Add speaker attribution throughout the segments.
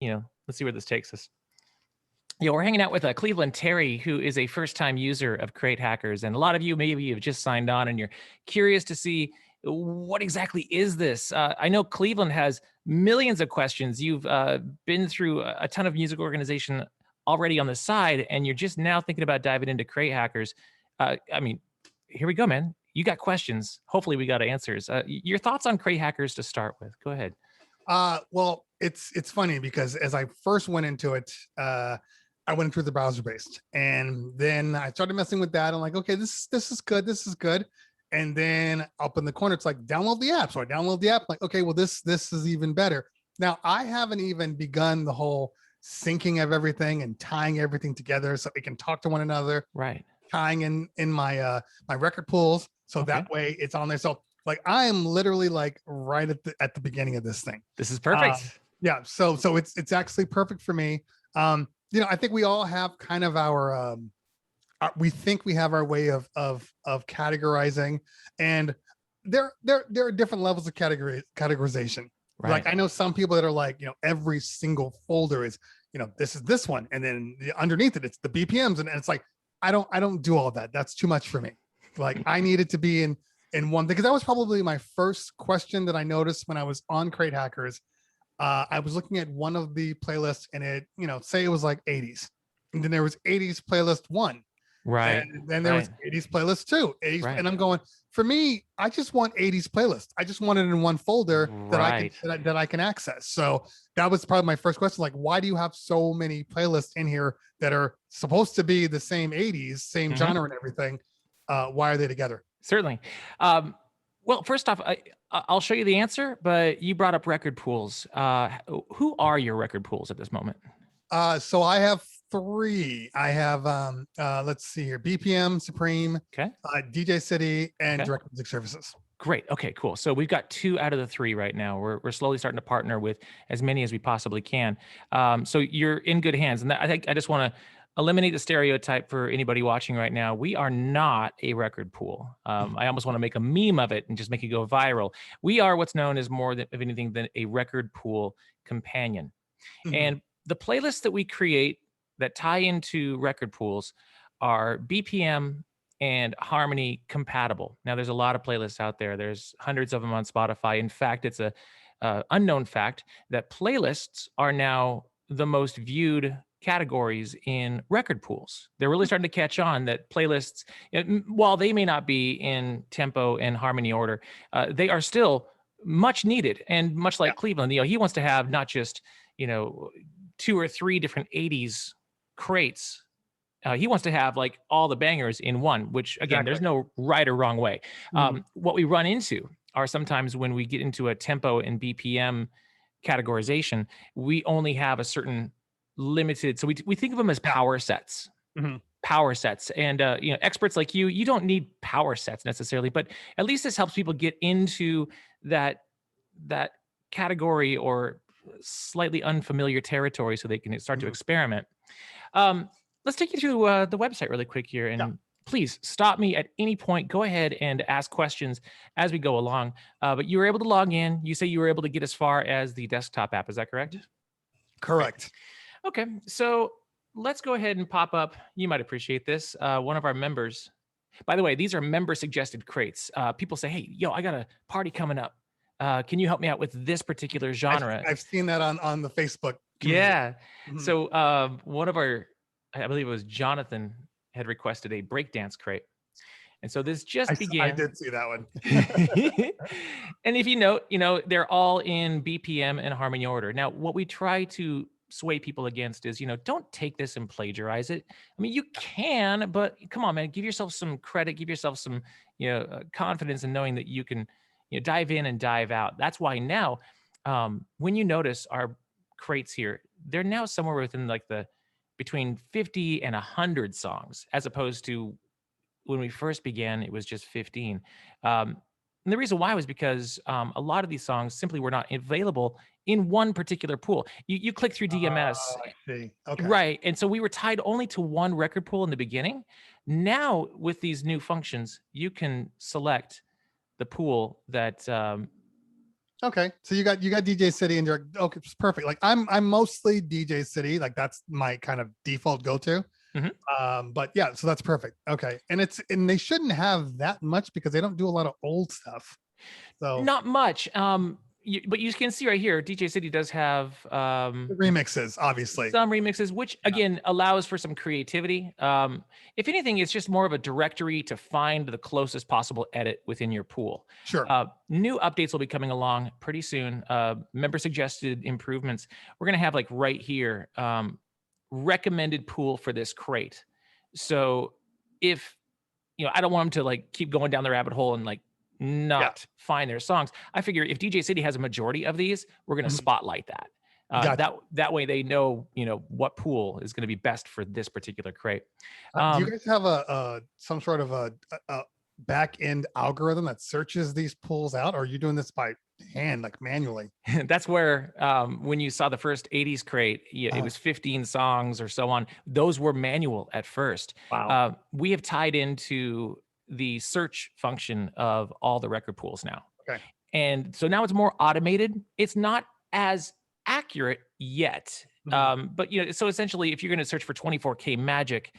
Speaker 1: let's see where this takes us. We're hanging out with Cleveland Terry, who is a first-time user of Crate Hackers, and a lot of you maybe have just signed on and you're curious to see what exactly is this. I know Cleveland has millions of questions. You've been through a ton of music organization already on the side, and you're just now thinking about diving into Crate Hackers. I mean, here we go, man. You got questions. Hopefully, we got answers. Your thoughts on Crate Hackers to start with? Go ahead.
Speaker 2: Well, it's funny because as I first went into it, I went into the browser based, and then I started messing with that. I'm like, okay, this is good. This is good. And then up in the corner, it's like download the app. So I download the app. Like, okay, well, this is even better. Now I haven't even begun the whole syncing of everything and tying everything together so we can talk to one another.
Speaker 1: Right.
Speaker 2: Tying in my my record pools, so that way it's on there. So like I am literally like right at the beginning of this thing.
Speaker 1: This is perfect.
Speaker 2: Yeah. So it's actually perfect for me. I think we all have kind of our we think we have our way of categorizing, and there are different levels of categorization.
Speaker 1: Right.
Speaker 2: Like I know some people that are like, every single folder is, this is this one, and then underneath it it's the BPMs, and it's like I don't do all that. That's too much for me. Like I needed to be in one thing, because that was probably my first question that I noticed when I was on Crate Hackers. I was looking at one of the playlists, and it, say it was like 80s, and then there was 80s playlist 1.
Speaker 1: Right.
Speaker 2: And then there was 80s playlist 2. 80s, right. And I'm going, for me, I just want 80s playlist. I just want it in one folder that I can access. So that was probably my first question. Like, why do you have so many playlists in here that are supposed to be the same 80s, same genre and everything? Why are they together?
Speaker 1: Certainly. Well, first off, I'll show you the answer, but you brought up record pools. Who are your record pools at this moment?
Speaker 2: So I have 3. I have let's see here, BPM Supreme,
Speaker 1: okay,
Speaker 2: DJ City, and Direct Music Services.
Speaker 1: Great. Okay, cool. So we've got 2 out of the 3 right now. We're slowly starting to partner with as many as we possibly can. So you're in good hands. And I think I just want to eliminate the stereotype for anybody watching right now. We are not a record pool. I almost want to make a meme of it and just make it go viral. We are what's known as more than, of anything than a record pool companion. And the playlists that we create that tie into record pools are BPM and harmony compatible. Now, there's a lot of playlists out there. There's hundreds of them on Spotify. In fact, it's a unknown fact that playlists are now the most viewed categories in record pools. They're really starting to catch on that playlists, while they may not be in tempo and harmony order, they are still much needed. And much like Cleveland, he wants to have not just 2 or 3 different 80s crates. He wants to have like all the bangers in one, which again, there's no right or wrong way. What we run into are sometimes when we get into a tempo and BPM categorization, we only have a certain limited. So we think of them as power sets. Power sets. And experts like you don't need power sets necessarily, but at least this helps people get into that category or slightly unfamiliar territory so they can start to experiment. Let's take you through the website really quick here, and please stop me at any point. Go ahead and ask questions as we go along. But you were able to log in. You say you were able to get as far as the desktop app. Is that correct?
Speaker 2: Correct.
Speaker 1: Okay, so let's go ahead and pop up. You might appreciate this. One of our members. By the way, these are member-suggested crates. People say, "Hey, I got a party coming up. Can you help me out with this particular genre?"
Speaker 2: I've seen that on the Facebook
Speaker 1: community. Yeah. So one of our, I believe it was Jonathan, had requested a breakdance crate. And so this just began.
Speaker 2: I did see that one.
Speaker 1: And if you note, they're all in BPM and harmony order. Now, what we try to sway people against is, don't take this and plagiarize it. I mean, you can, but come on, man, give yourself some credit, give yourself some, confidence in knowing that you can, dive in and dive out. That's why now, when you notice our crates here, they're now somewhere within like between 50 and 100 songs, as opposed to when we first began, it was just 15. And the reason why was because a lot of these songs simply were not available in one particular pool. You click through DMS,
Speaker 2: I see. Okay.
Speaker 1: Right? And so we were tied only to one record pool in the beginning. Now, with these new functions, you can select the pool that
Speaker 2: Okay, so you got DJ City and you're okay, it's perfect. Like I'm mostly DJ City, like that's my kind of default go-to.
Speaker 1: Mhm.
Speaker 2: But yeah, so that's perfect. Okay, and they shouldn't have that much because they don't do a lot of old stuff. So
Speaker 1: Not much. But you can see right here, DJ City does have
Speaker 2: the remixes, obviously.
Speaker 1: some remixes, which
Speaker 2: Yeah,
Speaker 1: again allows for some creativity. If anything, it's just more of a directory to find the closest possible edit within your pool.
Speaker 2: sure.
Speaker 1: New updates will be coming along pretty soon. Member suggested improvements. We're gonna have like right here, recommended pool for this crate. So if I don't want them to like keep going down the rabbit hole and like
Speaker 2: Yeah.
Speaker 1: not find their songs. I figure if DJ City has a majority of these, we're going to
Speaker 2: Mhm.
Speaker 1: spotlight that.
Speaker 2: Gotcha.
Speaker 1: That way they know what pool is going to be best for this particular crate.
Speaker 2: Do you
Speaker 1: Um,
Speaker 2: guys have a some sort of a back end algorithm that searches these pulls out, or are you doing this by hand, like manually?
Speaker 1: that's where when you saw the first '80s crate, yeah, it
Speaker 2: Uh,
Speaker 1: was 15 songs or so on. Those were manual at first.
Speaker 2: wow.
Speaker 1: We have tied into the search function of all the record pools now.
Speaker 2: Okay.
Speaker 1: And so now it's more automated. It's not as accurate yet.
Speaker 2: Mhm.
Speaker 1: But so essentially, if you're going to search for 24K Magic,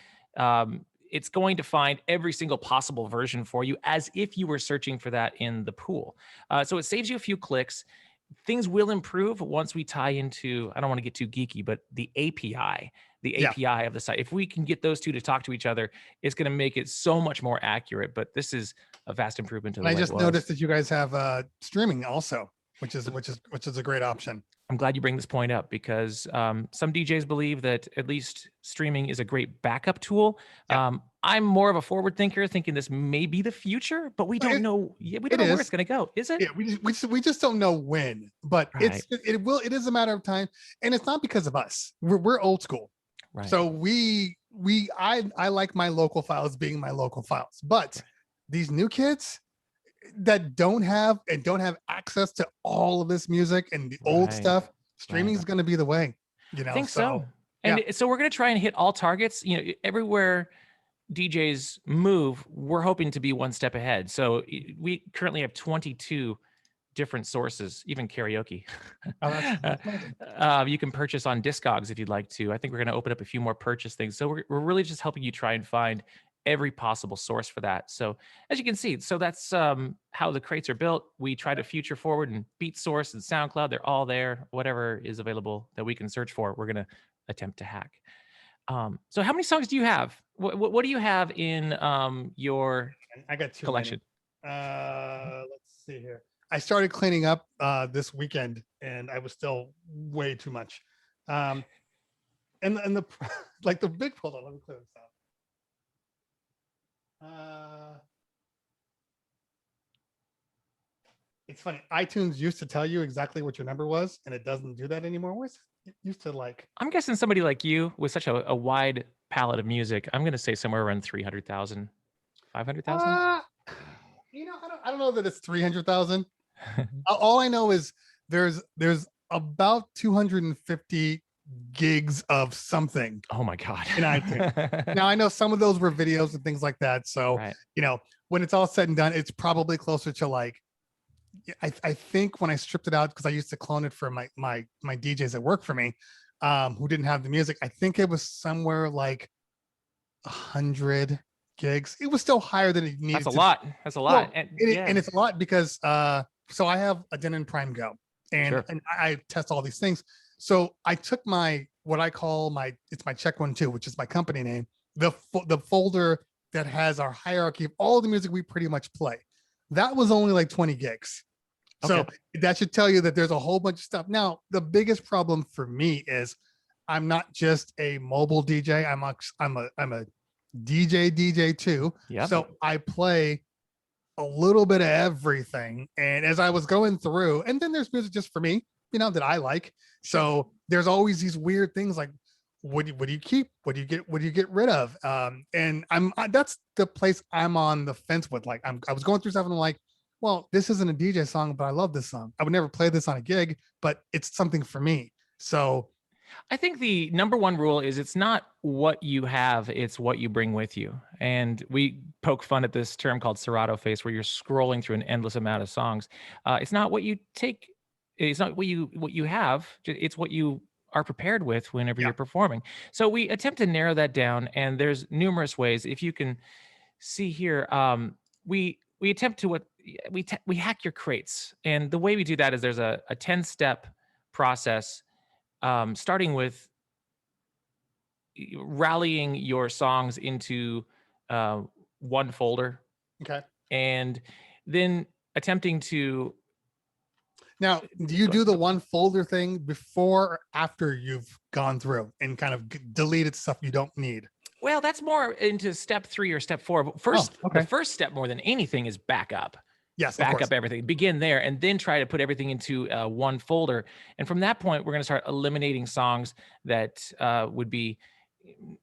Speaker 1: it's going to find every single possible version for you as if you were searching for that in the pool. So it saves you a few clicks. Things will improve once we tie into, I don't want to get too geeky, but the
Speaker 2: Yeah.
Speaker 1: API of the site. If we can get those two to talk to each other, it's going to make it so much more accurate. But this is a vast improvement to
Speaker 2: And
Speaker 1: the
Speaker 2: I
Speaker 1: way it
Speaker 2: just
Speaker 1: was.
Speaker 2: noticed that you guys have streaming also, which is a great option.
Speaker 1: I'm glad you bring this point up because some DJs believe that at least streaming is a great backup tool.
Speaker 2: Yeah.
Speaker 1: I'm more of a forward thinker, thinking this may be the future, but we don't
Speaker 2: It,
Speaker 1: know. Yeah, we don't
Speaker 2: it
Speaker 1: know where it's
Speaker 2: is.
Speaker 1: going to go. Is it?
Speaker 2: Yeah, we just don't know when, but
Speaker 1: Right.
Speaker 2: it is a matter of time, and it's not because of us. We're old school.
Speaker 1: Right.
Speaker 2: So I like my local files being my local files, but
Speaker 1: Right.
Speaker 2: these new kids that don't have access to all of this music and the old
Speaker 1: Right.
Speaker 2: stuff, streaming
Speaker 1: Right.
Speaker 2: is going to be the way,
Speaker 1: I think so.
Speaker 2: so yeah.
Speaker 1: And so we're going to try and hit all targets. Everywhere DJs move, we're hoping to be one step ahead. So we currently have 22 different sources, even karaoke.
Speaker 2: Oh, that's amazing.
Speaker 1: You can purchase on Discogs if you'd like to. I think we're going to open up a few more purchase things. So we're really just helping you try and find every possible source for that. So as you can see, so that's how the crates are built. We try to future forward and Beat Source and SoundCloud. They're all there. Whatever is available that we can search for, we're going to attempt to hack. So how many songs do you have? What do you have in your
Speaker 2: I got too
Speaker 1: collection?
Speaker 2: many. Let's see here. I started cleaning up this weekend, and I was still way too much. Um, and the like the big hold on, let me clear this out. It's funny. iTunes used to tell you exactly what your number was, and it doesn't do that anymore. Where's it used to like?
Speaker 1: I'm guessing somebody like you with such a wide palette of music, I'm going to say somewhere around 300,000, 500,000.
Speaker 2: Uh, I don't know that it's 300,000. All I know is there's about 250 gigs of something
Speaker 1: Oh my God.
Speaker 2: in iTunes. Now I know some of those were videos and things like that. So
Speaker 1: Right.
Speaker 2: when it's all said and done, it's probably closer to like I think when I stripped it out because I used to clone it for my DJs that work for me, who didn't have the music. I think it was somewhere like 100 gigs. It was still higher than it needed
Speaker 1: That's a
Speaker 2: to.
Speaker 1: lot. That's a
Speaker 2: Well,
Speaker 1: lot. And
Speaker 2: and it's a lot because so I have a Denon Prime Go, and
Speaker 1: Sure.
Speaker 2: and I test all these things. So I took what I call it's my Check 1 2, which is my company name, the folder that has our hierarchy of all the music we pretty much play. That was only like 20 gigs. So
Speaker 1: Okay.
Speaker 2: that should tell you that there's a whole bunch of stuff. Now, the biggest problem for me is I'm not just a mobile DJ. I'm a DJ too.
Speaker 1: Yep.
Speaker 2: So I play a little bit of everything. And as I was going through, and then there's music just for me, that I like. So there's always these weird things like, what do you keep? What do you get rid of? And that's the place I'm on the fence with. Like I was going through stuff and I'm like, well, this isn't a DJ song, but I love this song. I would never play this on a gig, but it's something for me. So
Speaker 1: I think the number one rule is it's not what you have, it's what you bring with you. And we poke fun at this term called Serato face, where you're scrolling through an endless amount of songs. It's not what you take It's not what you have, it's what you are prepared with whenever
Speaker 2: Yeah.
Speaker 1: you're performing. So we attempt to narrow that down, and there's numerous ways. If you can see here, we attempt to we hack your crates, and the way we do that is there's a 10-step process, starting with rallying your songs into uh, one folder,
Speaker 2: Okay.
Speaker 1: and then attempting to
Speaker 2: Now, do you
Speaker 1: go ahead.
Speaker 2: do the one folder thing before or after you've gone through and kind of deleted stuff you don't need?
Speaker 1: Well, that's more into step 3 or step 4. But
Speaker 2: Oh,
Speaker 1: first, the
Speaker 2: okay.
Speaker 1: first step more than anything is backup.
Speaker 2: Yes, of
Speaker 1: Back
Speaker 2: course.
Speaker 1: up everything. Begin there, and then try to put everything into one folder. And from that point, we're going to start eliminating songs that would be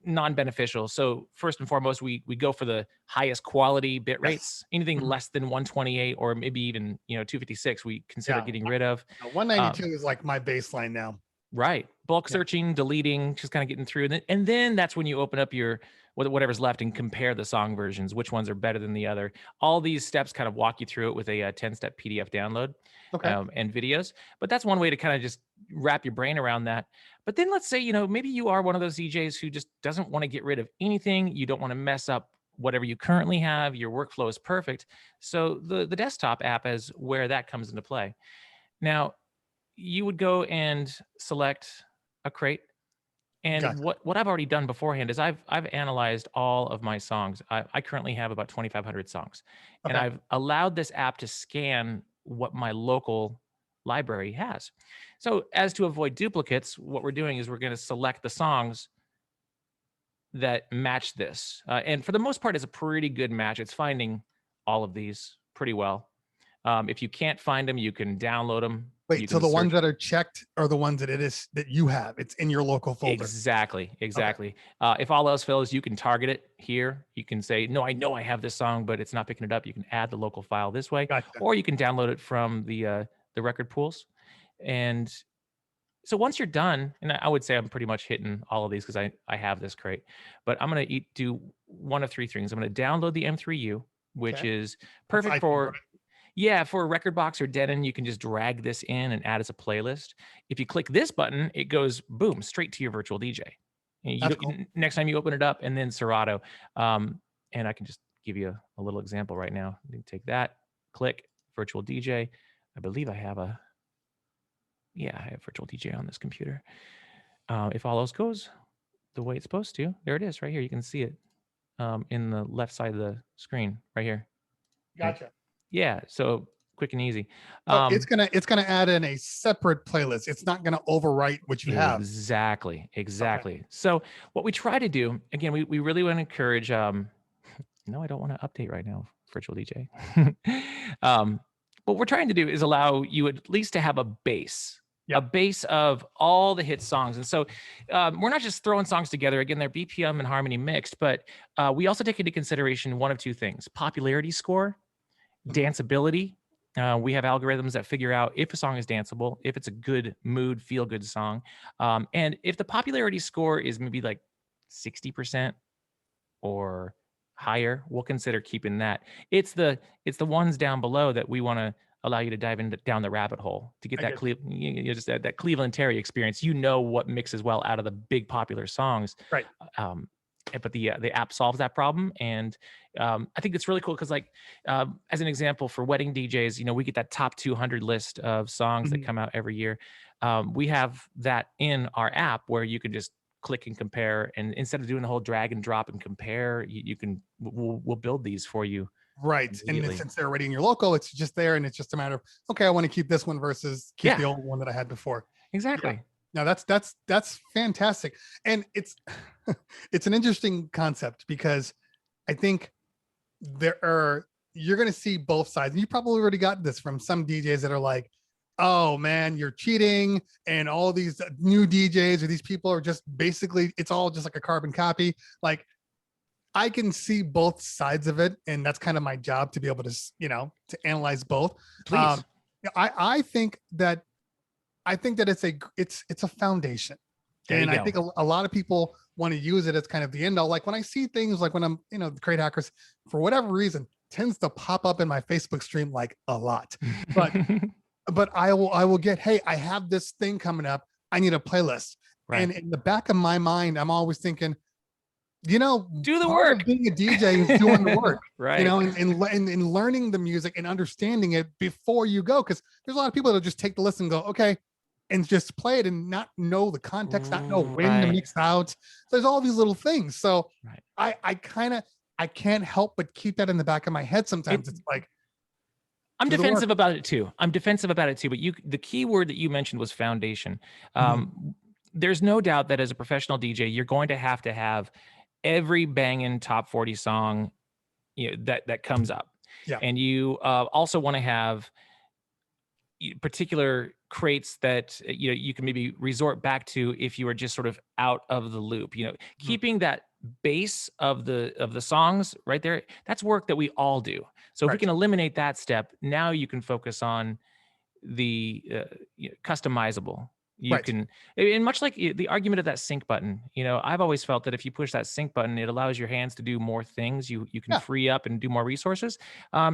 Speaker 1: non-beneficial. So first and foremost, we go for the highest quality bit
Speaker 2: Yes.
Speaker 1: rates. Anything
Speaker 2: Mhm.
Speaker 1: less than 128 or maybe even 256, we consider
Speaker 2: Yeah.
Speaker 1: getting rid of.
Speaker 2: No,
Speaker 1: Um,
Speaker 2: 192 is like my baseline now.
Speaker 1: Right. Bulk
Speaker 2: Yeah.
Speaker 1: searching, deleting, just kind of getting through. And then that's when you open up your whatever's left and compare the song versions, which ones are better than the other. All these steps kind of walk you through it with a 10-step PDF download,
Speaker 2: Okay.
Speaker 1: and videos. But that's one way to kind of just wrap your brain around that. But then let's say, maybe you are one of those DJs who just doesn't want to get rid of anything. You don't want to mess up whatever you currently have. Your workflow is perfect. So the desktop app is where that comes into play. Now, you would go and select a crate. And
Speaker 2: Gotcha.
Speaker 1: what I've already done beforehand is I've analyzed all of my songs. I currently have about 2,500 songs, and
Speaker 2: Okay.
Speaker 1: I've allowed this app to scan what my local library has. So as to avoid duplicates, what we're doing is we're going to select the songs that match this, and for the most part, it's a pretty good match. It's finding all of these pretty well. If you can't find them, you can download them. You
Speaker 2: Wait, so
Speaker 1: can
Speaker 2: the ones
Speaker 1: search.
Speaker 2: that are checked are the ones that it is that you have. It's in your local folder.
Speaker 1: Exactly,
Speaker 2: Okay.
Speaker 1: exactly. If all else fails, you can target it here. You can say, "No, I know I have this song, but it's not picking it up." You can add the local file this way,
Speaker 2: Gotcha.
Speaker 1: or you can download it from the record pools. And so once you're done, and I would say I'm pretty much hitting all of these because I have this crate, but I'm gonna do one of three things. I'm gonna download the M3U, which
Speaker 2: Okay.
Speaker 1: is
Speaker 2: That's
Speaker 1: perfect
Speaker 2: iTunes,
Speaker 1: for,
Speaker 2: right?
Speaker 1: yeah, for Record Box or Denon. You can just drag this in and add as a playlist. If you click this button, it goes boom straight to your virtual DJ. And you
Speaker 2: That's
Speaker 1: don't,
Speaker 2: cool.
Speaker 1: next time you open it up, and then Serato. And I can just give you a little example right now. You can take that, click virtual DJ. I believe I have yeah, I have virtual DJ on this computer. If all else goes the way it's supposed to, there it is right here. You can see it in the left side of the screen right here. Right.
Speaker 2: Gotcha.
Speaker 1: Yeah. So quick and easy.
Speaker 2: So
Speaker 1: Um,
Speaker 2: it's gonna add in a separate playlist. It's not gonna overwrite what you have.
Speaker 1: Exactly,
Speaker 2: Okay.
Speaker 1: exactly. So what we try to do, again, we really want to encourage, no, I don't want to update right now, virtual DJ. um, what we're trying to do is allow you at least to have a
Speaker 2: Yep.
Speaker 1: base of all the hit songs. And so we're not just throwing songs together. Again, they're BPM and harmony mixed, but we also take into consideration one of two things: popularity score,
Speaker 2: Mhm.
Speaker 1: danceability. We have algorithms that figure out if a song is danceable, if it's a good mood, feel good song. And if the popularity score is maybe like 60% or higher, we'll consider keeping that. It's the ones down below that we want to allow you to dive down the rabbit hole to get
Speaker 2: I
Speaker 1: that
Speaker 2: get
Speaker 1: just that Cleveland Terry experience. You know what mixes well out of the big popular songs.
Speaker 2: right.
Speaker 1: Um, but the app solves that problem, and I think it's really cool because, like, as an example for wedding DJs, we get that top 200 list of songs that
Speaker 2: Mhm.
Speaker 1: come out every year. We have that in our app where you can just click and compare, and instead of doing the whole drag and drop and compare, you can we'll build these for you
Speaker 2: Right. And
Speaker 1: immediately.
Speaker 2: since they're already in your local, it's just there and it's just a matter of okay, I want to keep this one versus keep
Speaker 1: Yeah,
Speaker 2: the old one that I had before. Yeah.
Speaker 1: exactly.
Speaker 2: No, that's fantastic. And it's it's an interesting concept because I think there are you're going to see both sides. And you probably already got this from some DJs that are like, "Oh man, you're cheating," and all these new DJs or these people are just basically it's all just like a carbon copy. Like I can see both sides of it, and that's kind of my job to be able to to analyze both.
Speaker 1: Please.
Speaker 2: I think that it's a foundation,
Speaker 1: There you
Speaker 2: and I
Speaker 1: go.
Speaker 2: think a lot of people want to use it as kind of the end all. Like when I see things like when I'm the Crate Hackers for whatever reason tends to pop up in my Facebook stream like a lot, but but I will get, hey, I have this thing coming up. I need a playlist.
Speaker 1: Right.
Speaker 2: And in the back of my mind, I'm always thinking,
Speaker 1: Do the
Speaker 2: part of
Speaker 1: work.
Speaker 2: being a DJ is doing the work,
Speaker 1: Right.
Speaker 2: and learning the music and understanding it before you go. Because there's a lot of people that just take the list and go, okay, and just play it and not know the context, not know when to
Speaker 1: Right.
Speaker 2: mix out. There's all these little things. So
Speaker 1: Right.
Speaker 2: I can't help but keep that in the back of my head.
Speaker 1: It,
Speaker 2: Sometimes it's like,
Speaker 1: I'm
Speaker 2: do the work.
Speaker 1: defensive about it too. But the key word that you mentioned was foundation.
Speaker 2: Mhm.
Speaker 1: There's no doubt that as a professional DJ, you're going to have every banging top 40 song, that comes up.
Speaker 2: Yeah.
Speaker 1: And you also want to have particular crates that you can maybe resort back to if you are just sort of out of the loop.
Speaker 2: Mhm.
Speaker 1: Keeping that base of the songs right there, that's work that we all do. So if we
Speaker 2: Right.
Speaker 1: can eliminate that step, now you can focus on the customizable. You
Speaker 2: Right.
Speaker 1: can, and much like the argument of that sync button, I've always felt that if you push that sync button, it allows your hands to do more things. You can
Speaker 2: Yeah.
Speaker 1: free up and do more resources.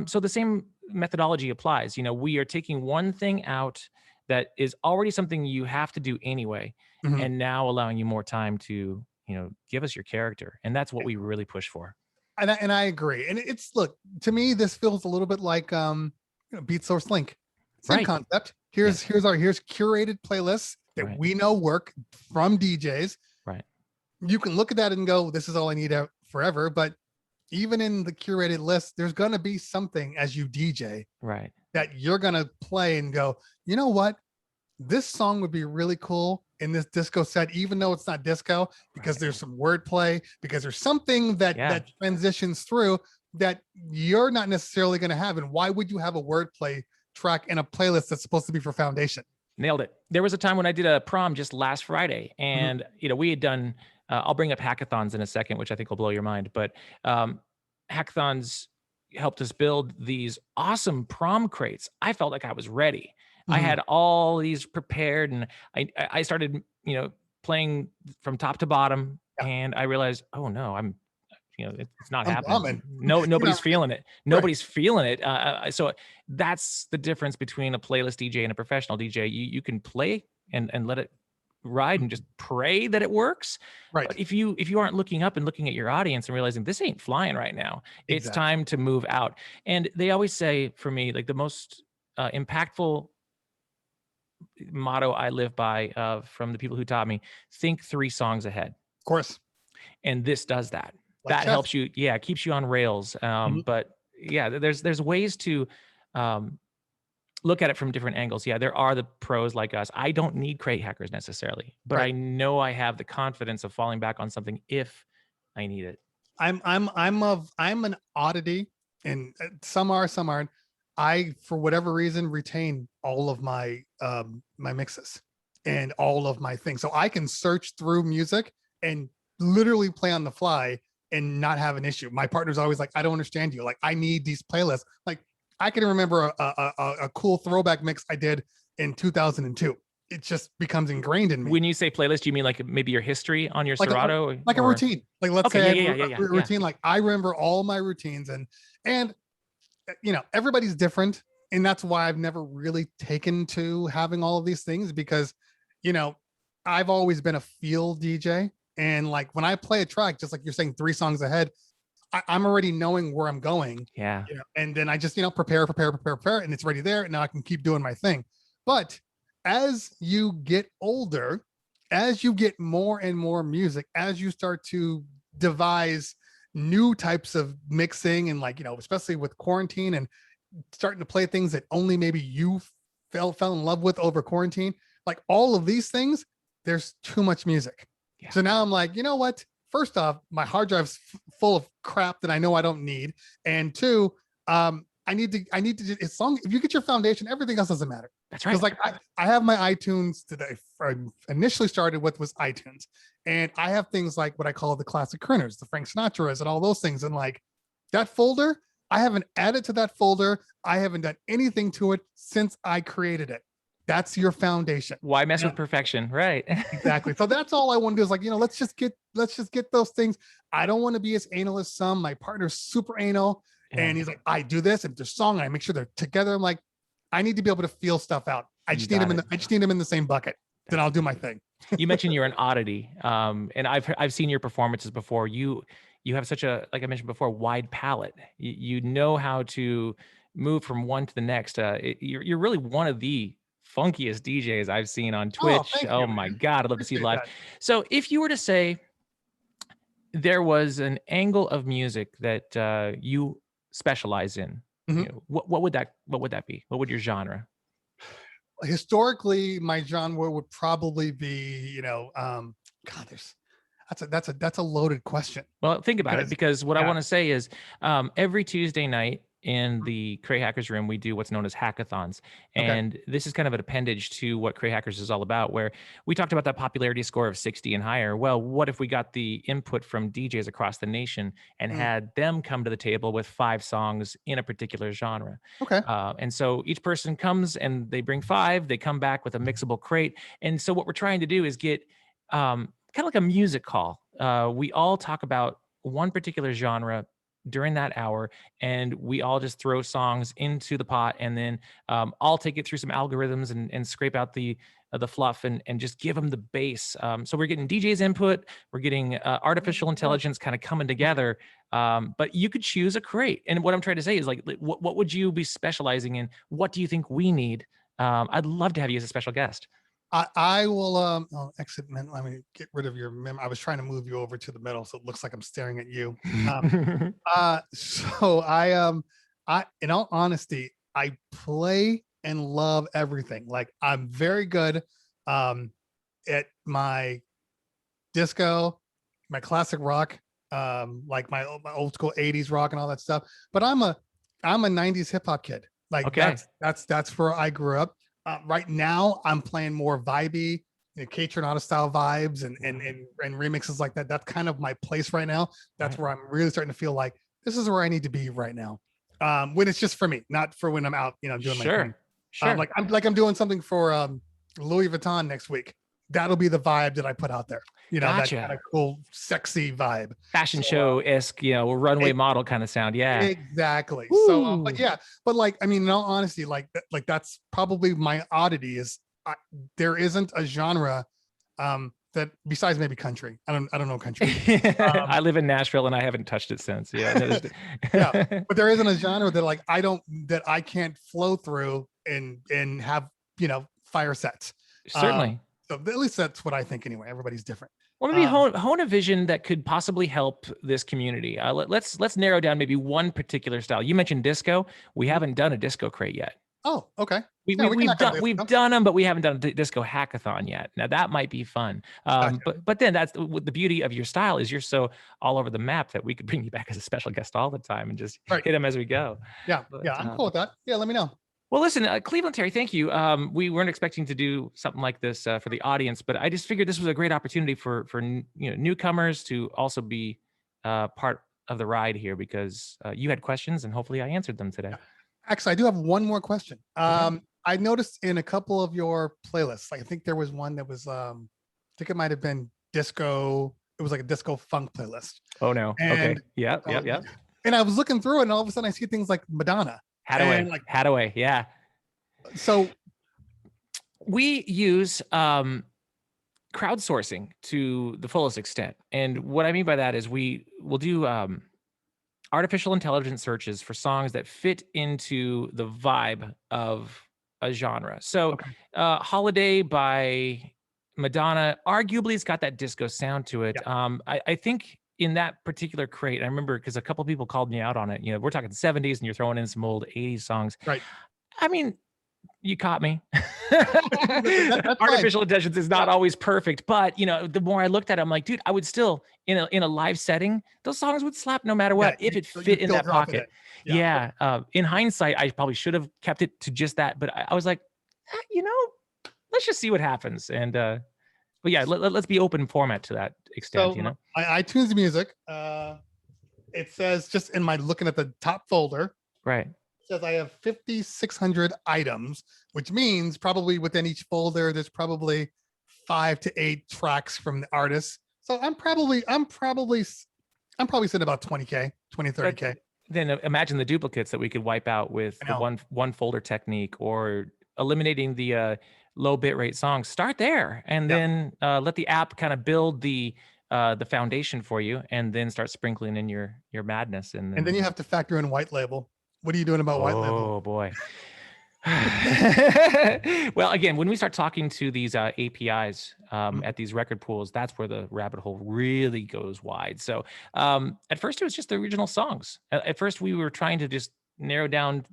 Speaker 1: So the same methodology applies. We are taking one thing out that is already something you have to do anyway,
Speaker 2: Mhm.
Speaker 1: and now allowing you more time to give us your character, and that's what we really push for.
Speaker 2: And I agree. And it's, look, to me, this feels a little bit like Beat Source Link. Same
Speaker 1: Right.
Speaker 2: concept.
Speaker 1: Yes.
Speaker 2: Here's curated playlists that
Speaker 1: Right.
Speaker 2: we know work from DJs.
Speaker 1: Right.
Speaker 2: You can look at that and go, this is all I need out forever. But even in the curated list, there's gonna be something as you DJ
Speaker 1: Right.
Speaker 2: that you're gonna play and go, you know what? This song would be really cool in this disco set, even though it's not disco, because
Speaker 1: Right.
Speaker 2: there's some wordplay, because there's something that
Speaker 1: Yeah.
Speaker 2: transitions through that you're not necessarily going to have. And why would you have a wordplay track in a playlist that's supposed to be for foundation?
Speaker 1: Nailed it. There was a time when I did a prom just last Friday,
Speaker 2: Mhm.
Speaker 1: and we had done. I'll bring up hackathons in a second, which I think will blow your mind. But hackathons helped us build these awesome prom crates. I felt like I was ready. I
Speaker 2: Mhm.
Speaker 1: had all these prepared, and I started playing from top to bottom,
Speaker 2: Yeah,
Speaker 1: and I realized, oh no, it's not
Speaker 2: I'm
Speaker 1: happening.
Speaker 2: bombing.
Speaker 1: No,
Speaker 2: You're not
Speaker 1: nobody's
Speaker 2: ready.
Speaker 1: feeling it.
Speaker 2: Right.
Speaker 1: Nobody's feeling it. So that's the difference between a playlist DJ and a professional DJ. You can play and let it ride and just pray that it works.
Speaker 2: Right.
Speaker 1: But if you aren't looking up and looking at your audience and realizing this ain't flying right now, it's
Speaker 2: Exactly.
Speaker 1: time to move out. And they always say, for me, like the most impactful motto I live by, from the people who taught me: think 3 songs ahead.
Speaker 2: Of course.
Speaker 1: And this does that.
Speaker 2: Like
Speaker 1: That
Speaker 2: chess.
Speaker 1: helps you, yeah, it keeps you on rails.
Speaker 2: Mhm.
Speaker 1: But yeah, there's ways to um, look at it from different angles. Yeah, there are the pros like us. I don't need crate hackers necessarily, but
Speaker 2: Right.
Speaker 1: I know I have the confidence of falling back on something if I need it.
Speaker 2: I'm an oddity, and some are, some aren't. I, for whatever reason, retain all of my mixes and all of my things, so I can search through music and literally play on the fly and not have an issue. My partner's always like, I don't understand you. Like, I need these playlists. Like, I can remember a cool throwback mix I did in 2002. It just becomes ingrained in me,
Speaker 1: When you say playlist, you mean like maybe your history on your
Speaker 2: like a
Speaker 1: Serato,
Speaker 2: like a
Speaker 1: or
Speaker 2: routine. Like, let's
Speaker 1: okay,
Speaker 2: say I
Speaker 1: yeah,
Speaker 2: had
Speaker 1: yeah, yeah, yeah,
Speaker 2: a
Speaker 1: yeah, yeah.
Speaker 2: routine. Like, I remember all my routines, and everybody's different, and that's why I've never really taken to having all of these things, because you know I've always been a field DJ, and like when I play a track, just like you're saying, 3 songs ahead, I'm already knowing where I'm going,
Speaker 1: Yeah.
Speaker 2: and then I just prepare, and it's ready there, and now I can keep doing my thing. But as you get older, as you get more and more music, as you start to devise new types of mixing, and like, especially with quarantine and starting to play things that only maybe you fell in love with over quarantine, like all of these things, there's too much music.
Speaker 1: Yeah.
Speaker 2: So now I'm like, you know what? First off, my hard drive's full of crap that I know I don't need, and two, I need to as long if you get your foundation, everything else doesn't matter.
Speaker 1: That's
Speaker 2: Because
Speaker 1: right.
Speaker 2: like I have my iTunes today. I initially started with was iTunes, and I have things like what I call the classic crooners, the Frank Sinatras, and all those things. And like that folder, I haven't added to that folder. I haven't done anything to it since I created it. That's your foundation.
Speaker 1: Why mess
Speaker 2: Yeah,
Speaker 1: with perfection? Right.
Speaker 2: exactly. So that's all I want to do is like, let's just get those things. I don't want to be as anal as some. My partner's super anal,
Speaker 1: Yeah.
Speaker 2: and he's like, I do this, and there's song, and I make sure they're together. I'm like, I need to be able to feel stuff out. I
Speaker 1: You
Speaker 2: just need
Speaker 1: got
Speaker 2: them
Speaker 1: it.
Speaker 2: I just need them in the same bucket. Then I'll do my thing.
Speaker 1: You mentioned you're an oddity, and I've seen your performances before. You have such a, like I mentioned before, wide palette. You know how to move from one to the next. You're really one of the funkiest DJs I've seen on
Speaker 2: Oh,
Speaker 1: Twitch.
Speaker 2: thank
Speaker 1: Oh
Speaker 2: you,
Speaker 1: my
Speaker 2: man.
Speaker 1: God, I'd love to see you
Speaker 2: Appreciate
Speaker 1: live.
Speaker 2: that.
Speaker 1: So if you were to say there was an angle of music that you specialize in,
Speaker 2: Mhm.
Speaker 1: what would that be? What would your genre?
Speaker 2: Historically, my genre would probably be, God, that's a loaded question
Speaker 1: Well, think about it,
Speaker 2: because
Speaker 1: because what I
Speaker 2: yeah.
Speaker 1: want to say is every Tuesday night in the Cray Hackers room, we do what's known as hackathons.
Speaker 2: Okay.
Speaker 1: And this is kind of an appendage to what Cray Hackers is all about, where we talked about that popularity score of 60 and higher. Well, what if we got the input from DJs across the nation and
Speaker 2: Mm,
Speaker 1: had them come to the table with 5 songs in a particular genre?
Speaker 2: okay.
Speaker 1: And so each person comes and they bring 5, they come back with a mixable crate. And so what we're trying to do is get kind of like a music call. We all talk about one particular genre during that hour, and we all just throw songs into the pot, and then I'll take it through some algorithms and scrape out the fluff and just give them the bass. So we're getting DJ's input, we're getting artificial intelligence kind of coming together. But you could choose a crate, and what I'm trying to say is like, what would you be specializing in? What do you think we need? I'd love to have you as a special guest.
Speaker 2: I will exit let me get rid of your I was trying to move you over to the middle so it looks like I'm staring at you. So I in all honesty, I play and love everything. Like I'm very good um at my disco, my classic rock, like my old school 80s rock and all that stuff. But I'm a 90s hip hop kid. Like
Speaker 1: Okay.
Speaker 2: that's where I grew up. Right now, I'm playing more vibey, K Tronada style vibes and remixes like that. That's kind of my place right now. That's
Speaker 1: Right.
Speaker 2: where I'm really starting to feel like this is where I need to be right now. When it's just for me, not for when I'm out, doing my thing.
Speaker 1: Sure. Sure.
Speaker 2: I'm doing something for Louis Vuitton next week. That'll be the vibe that I put out there. That kind
Speaker 1: Gotcha.
Speaker 2: of cool, sexy vibe.
Speaker 1: Fashion
Speaker 2: So
Speaker 1: show-esque, runway
Speaker 2: it,
Speaker 1: model kind of sound. Yeah.
Speaker 2: exactly. So, but
Speaker 1: Woo.
Speaker 2: yeah, but like, I mean, in all honesty, like that's probably my oddity is there isn't a genre that besides maybe country. I don't know country. Um,
Speaker 1: I live in Nashville and I haven't touched it since. Yeah. No,
Speaker 2: yeah, but there isn't a genre that like that I can't flow through and have fire sets. Um,
Speaker 1: Certainly.
Speaker 2: so at least that's what I think anyway. Everybody's different.
Speaker 1: Well, maybe
Speaker 2: Um,
Speaker 1: hone a vision that could possibly help this community. Let's narrow down maybe one particular style. You mentioned disco. We haven't done a disco crate yet.
Speaker 2: oh, okay.
Speaker 1: We,
Speaker 2: Yeah,
Speaker 1: we
Speaker 2: we can
Speaker 1: we've
Speaker 2: knock out
Speaker 1: done
Speaker 2: this.
Speaker 1: we've done them, but we haven't done a disco hackathon yet. Now that might be fun.
Speaker 2: Gotcha.
Speaker 1: But then that's the beauty of your style is you're so all over the map that we could bring you back as a special guest all the time and just
Speaker 2: Right.
Speaker 1: hit them as we go.
Speaker 2: Yeah.
Speaker 1: But,
Speaker 2: Yeah. I'm cool with that. Yeah. Let me know.
Speaker 1: well, listen, Cleveland Terry, thank you. We weren't expecting to do something like this for the audience, but I just figured this was a great opportunity for newcomers to also be part of the ride here because you had questions and hopefully I answered them today.
Speaker 2: Actually, I do have one more question.
Speaker 1: Okay.
Speaker 2: I noticed in a couple of your playlists, I think there was one that was, I think it might have been disco. It was like a disco funk playlist.
Speaker 1: Oh no. Okay.
Speaker 2: And
Speaker 1: Yep. Yep. Yep.
Speaker 2: and I was looking through it, and all of a sudden I see things like Madonna.
Speaker 1: Hadaway.
Speaker 2: And like,
Speaker 1: Hadaway. Yeah.
Speaker 2: so
Speaker 1: We use crowdsourcing to the fullest extent. And what I mean by that is we will do artificial intelligence searches for songs that fit into the vibe of a genre. So,
Speaker 2: okay.
Speaker 1: Holiday by Madonna, arguably it's got that disco sound to it.
Speaker 2: Yeah.
Speaker 1: I think in that particular crate, I remember because a couple people called me out on it. We're talking 70s and you're throwing in some old 80s songs.
Speaker 2: Right.
Speaker 1: I mean, you caught me.
Speaker 2: That's
Speaker 1: Artificial intelligence is not always perfect, but the more I looked at it, I'm like, dude, I would still in a live setting, those songs would slap no matter what if it fit in that pocket. Yeah. In hindsight, I probably should have kept it to just that, but I was like, let's just see what happens. And but yeah, let's be open format to that extent.
Speaker 2: So iTunes Music, it says just in my looking at the top folder,
Speaker 1: Right.
Speaker 2: says I have 5,600 items, which means probably within each folder, there's probably 5 to 8 tracks from the artist. So I'm probably sitting about 20K, 20, 30K.
Speaker 1: then imagine the duplicates that we could wipe out with
Speaker 2: I
Speaker 1: the
Speaker 2: know.
Speaker 1: one folder technique, or eliminating the low bitrate songs. Start there, and
Speaker 2: Yeah.
Speaker 1: then let the app kind of build the foundation for you, and then start sprinkling in your madness. And
Speaker 2: And
Speaker 1: then,
Speaker 2: then you have to factor in white label. What are you doing about white label?
Speaker 1: oh boy. Well, again, when we start talking to these APIs
Speaker 2: Mhm.
Speaker 1: at these record pools, that's where the rabbit hole really goes wide. So at first, it was just the original songs. At first, we were trying to just narrow down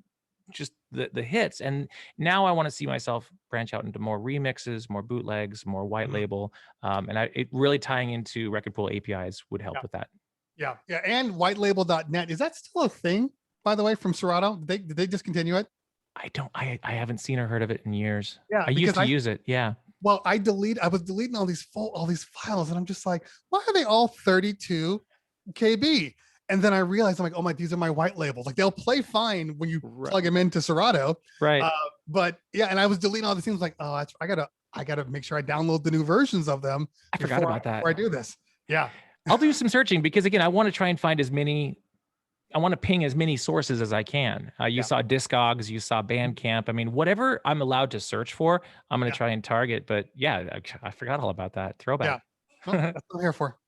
Speaker 1: just the hits, and now I want to see myself branch out into more remixes, more bootlegs, more white
Speaker 2: Mhm.
Speaker 1: label, and it really tying into record pool APIs would help
Speaker 2: Yeah.
Speaker 1: with that.
Speaker 2: Yeah. Yeah. And whitelabel.net. Is that still a thing, by the way, from Serato? Did they discontinue it?
Speaker 1: I haven't seen or heard of it in years.
Speaker 2: Yeah,
Speaker 1: I used
Speaker 2: because
Speaker 1: to use it. Yeah.
Speaker 2: well, I was deleting all these files, and I'm just like, why are they all 32 KB? And then I realized I'm like, oh my, these are my white labels. Like they'll play fine when you
Speaker 1: Right.
Speaker 2: plug them into Serato.
Speaker 1: Right.
Speaker 2: But yeah, and I was deleting all these things like, oh, I gotta make sure I download the new versions of them
Speaker 1: I forgot about that.
Speaker 2: before I do this. Yeah.
Speaker 1: I'll do some searching because, again, I want to try and find I want to ping as many sources as I can. You
Speaker 2: Yeah.
Speaker 1: saw Discogs, you saw Bandcamp. I mean, whatever I'm allowed to search for, I'm going to
Speaker 2: Yeah.
Speaker 1: try and target. But yeah, I forgot all about that. Throwback.
Speaker 2: Yeah. Well, that's what I'm here for.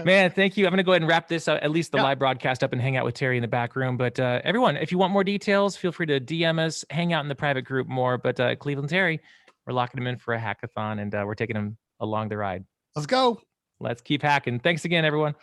Speaker 1: Man, thank you. I'm going to go ahead and wrap this, at least the
Speaker 2: Yeah.
Speaker 1: live broadcast, up and hang out with Terry in the back room. But everyone, if you want more details, feel free to DM us, hang out in the private group more. But Cleveland Terry, we're locking him in for a hackathon, and we're taking him along the ride.
Speaker 2: Let's go.
Speaker 1: Let's keep hacking. Thanks again, everyone.